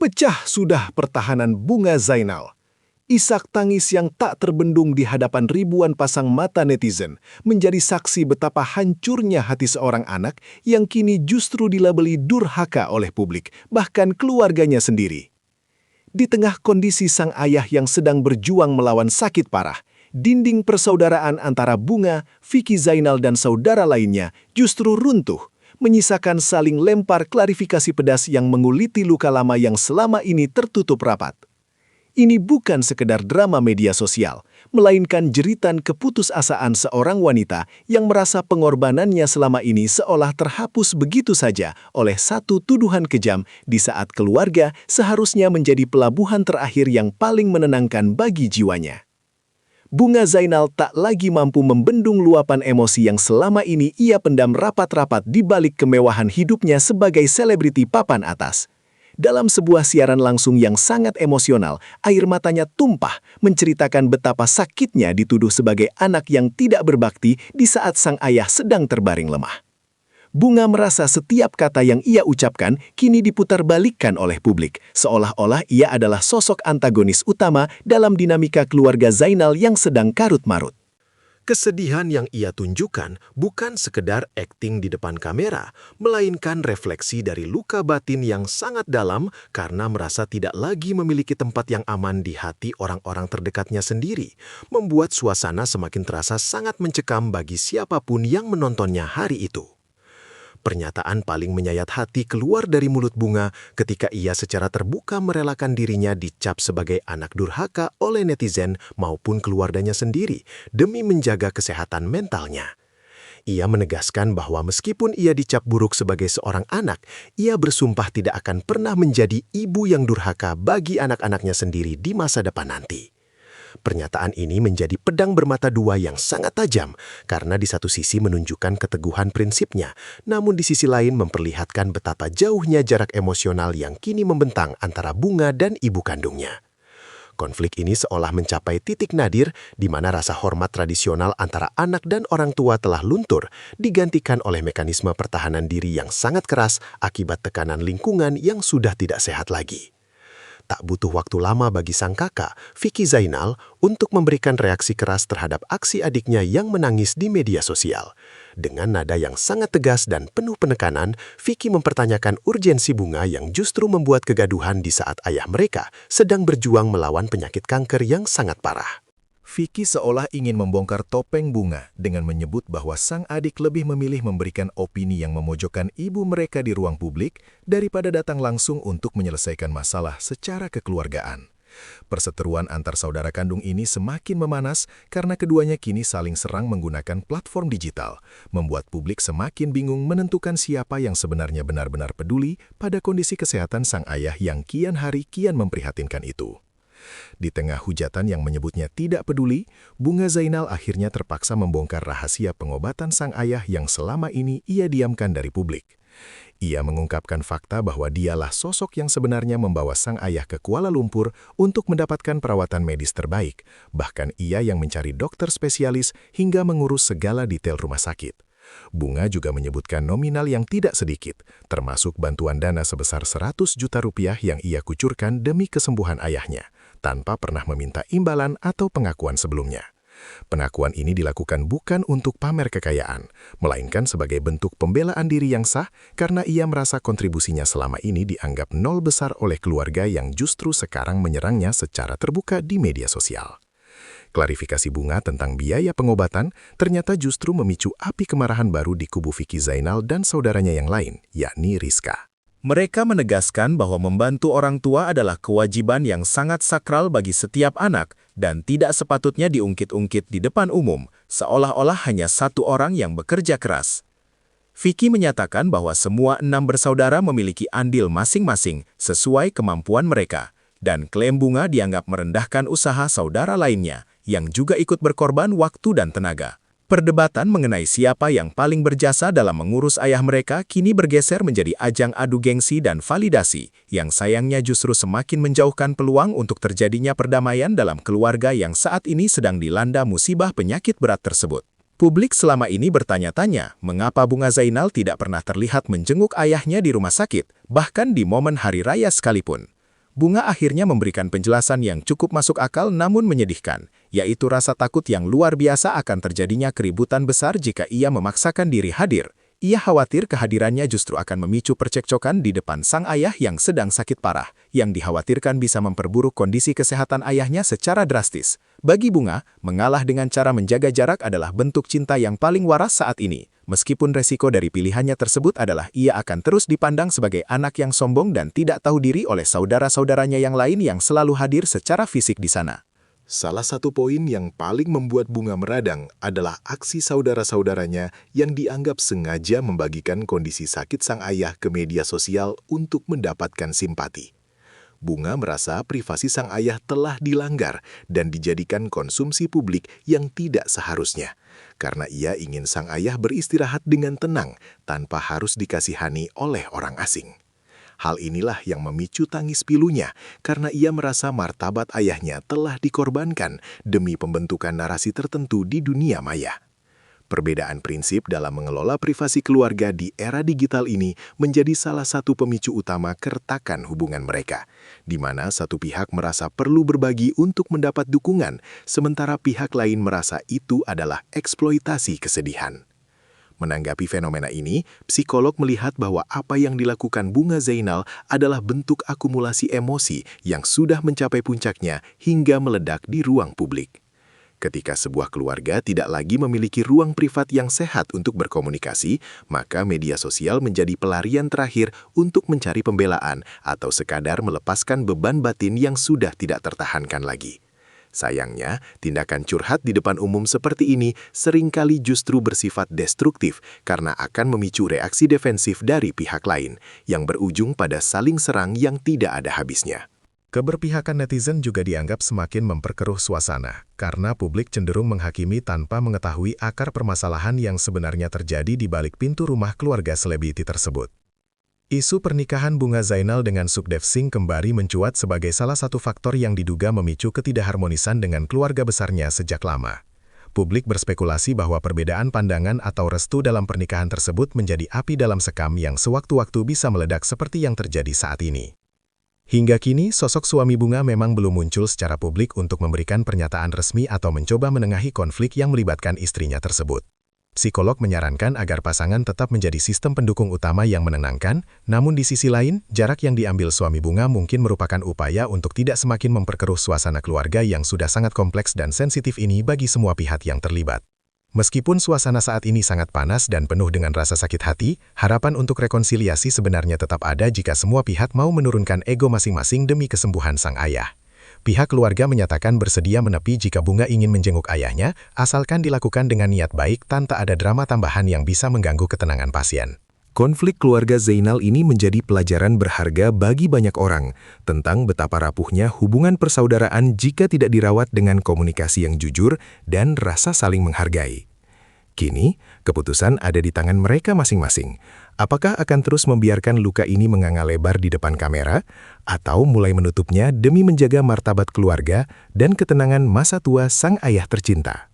Pecah sudah pertahanan Bunga Zainal. Isak tangis yang tak terbendung di hadapan ribuan pasang mata netizen menjadi saksi betapa hancurnya hati seorang anak yang kini justru dilabeli durhaka oleh publik, bahkan keluarganya sendiri. Di tengah kondisi sang ayah yang sedang berjuang melawan sakit parah, dinding persaudaraan antara Bunga, Vicky Zainal dan saudara lainnya justru runtuh, menyisakan saling lempar klarifikasi pedas yang menguliti luka lama yang selama ini tertutup rapat. Ini bukan sekedar drama media sosial, melainkan jeritan keputusasaan seorang wanita yang merasa pengorbanannya selama ini seolah terhapus begitu saja oleh satu tuduhan kejam di saat keluarga seharusnya menjadi pelabuhan terakhir yang paling menenangkan bagi jiwanya. Bunga Zainal tak lagi mampu membendung luapan emosi yang selama ini ia pendam rapat-rapat di balik kemewahan hidupnya sebagai selebriti papan atas. Dalam sebuah siaran langsung yang sangat emosional, air matanya tumpah menceritakan betapa sakitnya dituduh sebagai anak yang tidak berbakti di saat sang ayah sedang terbaring lemah. Bunga merasa setiap kata yang ia ucapkan kini diputarbalikkan oleh publik, seolah-olah ia adalah sosok antagonis utama dalam dinamika keluarga Zainal yang sedang karut-marut. Kesedihan yang ia tunjukkan bukan sekedar akting di depan kamera, melainkan refleksi dari luka batin yang sangat dalam karena merasa tidak lagi memiliki tempat yang aman di hati orang-orang terdekatnya sendiri, membuat suasana semakin terasa sangat mencekam bagi siapapun yang menontonnya hari itu. Pernyataan paling menyayat hati keluar dari mulut Bunga ketika ia secara terbuka merelakan dirinya dicap sebagai anak durhaka oleh netizen maupun keluarganya sendiri demi menjaga kesehatan mentalnya. Ia menegaskan bahwa meskipun ia dicap buruk sebagai seorang anak, ia bersumpah tidak akan pernah menjadi ibu yang durhaka bagi anak-anaknya sendiri di masa depan nanti. Pernyataan ini menjadi pedang bermata dua yang sangat tajam karena di satu sisi menunjukkan keteguhan prinsipnya, namun di sisi lain memperlihatkan betapa jauhnya jarak emosional yang kini membentang antara Bunga dan ibu kandungnya. Konflik ini seolah mencapai titik nadir di mana rasa hormat tradisional antara anak dan orang tua telah luntur, digantikan oleh mekanisme pertahanan diri yang sangat keras akibat tekanan lingkungan yang sudah tidak sehat lagi. Tak butuh waktu lama bagi sang kakak, Vicky Zainal, untuk memberikan reaksi keras terhadap aksi adiknya yang menangis di media sosial. Dengan nada yang sangat tegas dan penuh penekanan, Vicky mempertanyakan urgensi Bunga yang justru membuat kegaduhan di saat ayah mereka sedang berjuang melawan penyakit kanker yang sangat parah. Vicky seolah ingin membongkar topeng Bunga dengan menyebut bahwa sang adik lebih memilih memberikan opini yang memojokkan ibu mereka di ruang publik daripada datang langsung untuk menyelesaikan masalah secara kekeluargaan. Perseteruan antar saudara kandung ini semakin memanas karena keduanya kini saling serang menggunakan platform digital, membuat publik semakin bingung menentukan siapa yang sebenarnya benar-benar peduli pada kondisi kesehatan sang ayah yang kian hari kian memprihatinkan itu. Di tengah hujatan yang menyebutnya tidak peduli, Bunga Zainal akhirnya terpaksa membongkar rahasia pengobatan sang ayah yang selama ini ia diamkan dari publik. Ia mengungkapkan fakta bahwa dialah sosok yang sebenarnya membawa sang ayah ke Kuala Lumpur untuk mendapatkan perawatan medis terbaik, bahkan ia yang mencari dokter spesialis hingga mengurus segala detail rumah sakit. Bunga juga menyebutkan nominal yang tidak sedikit, termasuk bantuan dana sebesar 100 juta rupiah yang ia kucurkan demi kesembuhan ayahnya, tanpa pernah meminta imbalan atau pengakuan sebelumnya. Pengakuan ini dilakukan bukan untuk pamer kekayaan, melainkan sebagai bentuk pembelaan diri yang sah karena ia merasa kontribusinya selama ini dianggap nol besar oleh keluarga yang justru sekarang menyerangnya secara terbuka di media sosial. Klarifikasi Bunga tentang biaya pengobatan ternyata justru memicu api kemarahan baru di kubu Vicky Zainal dan saudaranya yang lain, yakni Rizka. Mereka menegaskan bahwa membantu orang tua adalah kewajiban yang sangat sakral bagi setiap anak dan tidak sepatutnya diungkit-ungkit di depan umum, seolah-olah hanya satu orang yang bekerja keras. Vicky menyatakan bahwa semua 6 bersaudara memiliki andil masing-masing sesuai kemampuan mereka, dan klaim Bunga dianggap merendahkan usaha saudara lainnya yang juga ikut berkorban waktu dan tenaga. Perdebatan mengenai siapa yang paling berjasa dalam mengurus ayah mereka kini bergeser menjadi ajang adu gengsi dan validasi, yang sayangnya justru semakin menjauhkan peluang untuk terjadinya perdamaian dalam keluarga yang saat ini sedang dilanda musibah penyakit berat tersebut. Publik selama ini bertanya-tanya mengapa Bunga Zainal tidak pernah terlihat menjenguk ayahnya di rumah sakit, bahkan di momen hari raya sekalipun. Bunga akhirnya memberikan penjelasan yang cukup masuk akal namun menyedihkan, yaitu rasa takut yang luar biasa akan terjadinya keributan besar jika ia memaksakan diri hadir. Ia khawatir kehadirannya justru akan memicu percekcokan di depan sang ayah yang sedang sakit parah, yang dikhawatirkan bisa memperburuk kondisi kesehatan ayahnya secara drastis. Bagi Bunga, mengalah dengan cara menjaga jarak adalah bentuk cinta yang paling waras saat ini. Meskipun resiko dari pilihannya tersebut adalah ia akan terus dipandang sebagai anak yang sombong dan tidak tahu diri oleh saudara-saudaranya yang lain yang selalu hadir secara fisik di sana. Salah satu poin yang paling membuat Bunga meradang adalah aksi saudara-saudaranya yang dianggap sengaja membagikan kondisi sakit sang ayah ke media sosial untuk mendapatkan simpati. Bunga merasa privasi sang ayah telah dilanggar dan dijadikan konsumsi publik yang tidak seharusnya, karena ia ingin sang ayah beristirahat dengan tenang tanpa harus dikasihani oleh orang asing. Hal inilah yang memicu tangis pilunya, karena ia merasa martabat ayahnya telah dikorbankan demi pembentukan narasi tertentu di dunia maya. Perbedaan prinsip dalam mengelola privasi keluarga di era digital ini menjadi salah satu pemicu utama keretakan hubungan mereka, di mana satu pihak merasa perlu berbagi untuk mendapat dukungan, sementara pihak lain merasa itu adalah eksploitasi kesedihan. Menanggapi fenomena ini, psikolog melihat bahwa apa yang dilakukan Bunga Zainal adalah bentuk akumulasi emosi yang sudah mencapai puncaknya hingga meledak di ruang publik. Ketika sebuah keluarga tidak lagi memiliki ruang privat yang sehat untuk berkomunikasi, maka media sosial menjadi pelarian terakhir untuk mencari pembelaan atau sekadar melepaskan beban batin yang sudah tidak tertahankan lagi. Sayangnya, tindakan curhat di depan umum seperti ini seringkali justru bersifat destruktif karena akan memicu reaksi defensif dari pihak lain, yang berujung pada saling serang yang tidak ada habisnya. Keberpihakan netizen juga dianggap semakin memperkeruh suasana, karena publik cenderung menghakimi tanpa mengetahui akar permasalahan yang sebenarnya terjadi di balik pintu rumah keluarga selebriti tersebut. Isu pernikahan Bunga Zainal dengan Sukdev Singh kembali mencuat sebagai salah satu faktor yang diduga memicu ketidakharmonisan dengan keluarga besarnya sejak lama. Publik berspekulasi bahwa perbedaan pandangan atau restu dalam pernikahan tersebut menjadi api dalam sekam yang sewaktu-waktu bisa meledak seperti yang terjadi saat ini. Hingga kini, sosok suami Bunga memang belum muncul secara publik untuk memberikan pernyataan resmi atau mencoba menengahi konflik yang melibatkan istrinya tersebut. Psikolog menyarankan agar pasangan tetap menjadi sistem pendukung utama yang menenangkan, namun di sisi lain, jarak yang diambil suami Bunga mungkin merupakan upaya untuk tidak semakin memperkeruh suasana keluarga yang sudah sangat kompleks dan sensitif ini bagi semua pihak yang terlibat. Meskipun suasana saat ini sangat panas dan penuh dengan rasa sakit hati, harapan untuk rekonsiliasi sebenarnya tetap ada jika semua pihak mau menurunkan ego masing-masing demi kesembuhan sang ayah. Pihak keluarga menyatakan bersedia menepi jika Bunga ingin menjenguk ayahnya, asalkan dilakukan dengan niat baik tanpa ada drama tambahan yang bisa mengganggu ketenangan pasien. Konflik keluarga Zainal ini menjadi pelajaran berharga bagi banyak orang tentang betapa rapuhnya hubungan persaudaraan jika tidak dirawat dengan komunikasi yang jujur dan rasa saling menghargai. Kini, keputusan ada di tangan mereka masing-masing. Apakah akan terus membiarkan luka ini menganga lebar di depan kamera, atau mulai menutupnya demi menjaga martabat keluarga dan ketenangan masa tua sang ayah tercinta?